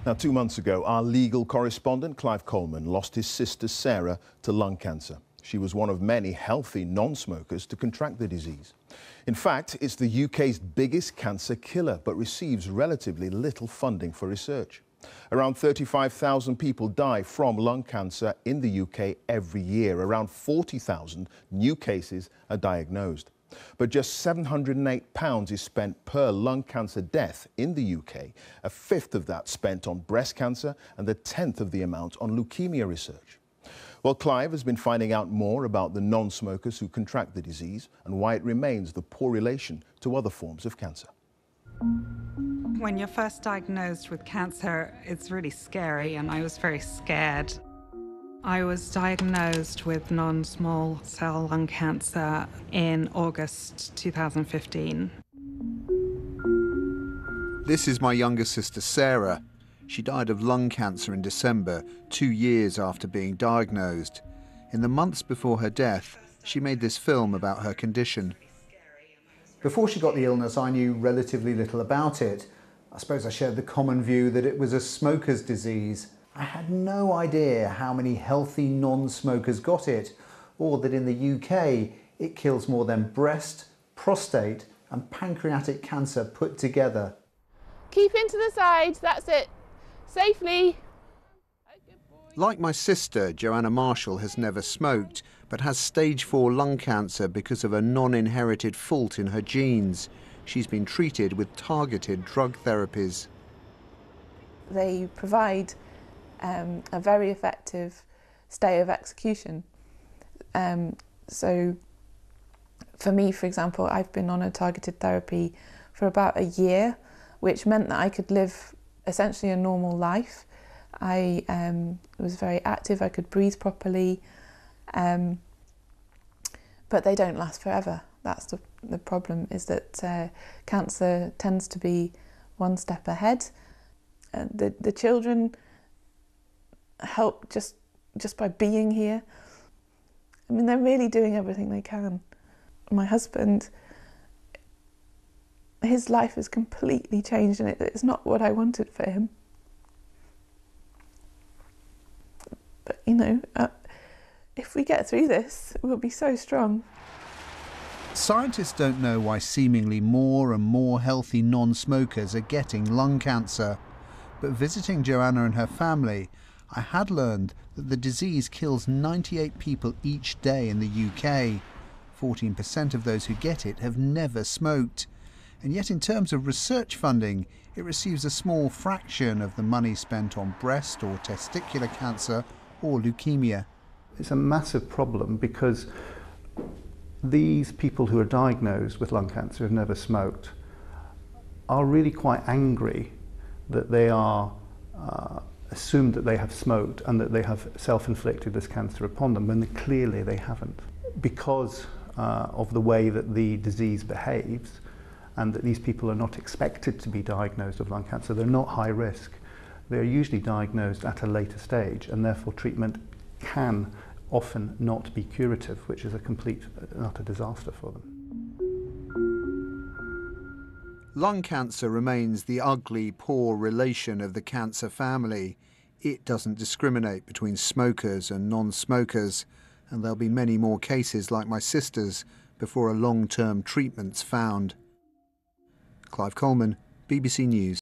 Now, 2 months ago, our legal correspondent, Clive Coleman, lost his sister Sarah to lung cancer. She was one of many healthy non-smokers to contract the disease. In fact, it's the UK's biggest cancer killer, but receives relatively little funding for research. Around 35,000 people die from lung cancer in the UK every year. Around 40,000 new cases are diagnosed. But just £708 is spent per lung cancer death in the UK, a fifth of that spent on breast cancer and a tenth of the amount on leukemia research. Well, Clive has been finding out more about the non-smokers who contract the disease and why it remains the poor relation to other forms of cancer. When you're first diagnosed with cancer, it's really scary, and I was very scared. I was diagnosed with non-small cell lung cancer in August 2015. This is my younger sister, Sarah. She died of lung cancer in December, 2 years after being diagnosed. In the months before her death, she made this film about her condition. Before she got the illness, I knew relatively little about it. I suppose I shared the common view that it was a smoker's disease. I had no idea how many healthy non-smokers got it, or that in the UK it kills more than breast, prostate and pancreatic cancer put together. Keep into the side, that's it. Safely. Like my sister, Joanna Marshall has never smoked, but has stage 4 lung cancer because of a non-inherited fault in her genes. She's been treated with targeted drug therapies. They provide a very effective stay of execution. So for me, for example, I've been on a targeted therapy for about a year, which meant that I could live essentially a normal life. I was very active, I could breathe properly, but they don't last forever. That's the problem, is that cancer tends to be one step ahead. The children help just by being here. I mean, they're really doing everything they can. My husband, his life has completely changed, and it's not what I wanted for him. But, you know, if we get through this, we'll be so strong. Scientists don't know why seemingly more and more healthy non-smokers are getting lung cancer. But visiting Joanna and her family, I had learned that the disease kills 98 people each day in the UK. 14% of those who get it have never smoked. And yet in terms of research funding, it receives a small fraction of the money spent on breast or testicular cancer or leukemia. It's a massive problem because these people who are diagnosed with lung cancer, who've never smoked, are really quite angry that they are assumed that they have smoked and that they have self-inflicted this cancer upon them, when clearly they haven't. Because of the way that the disease behaves, and that these people are not expected to be diagnosed with lung cancer, they're not high risk. They're usually diagnosed at a later stage, and therefore treatment can often not be curative, which is a complete and utter disaster for them. Lung cancer remains the ugly, poor relation of the cancer family. It doesn't discriminate between smokers and non-smokers, and there'll be many more cases like my sister's before a long-term treatment's found. Clive Coleman, BBC News.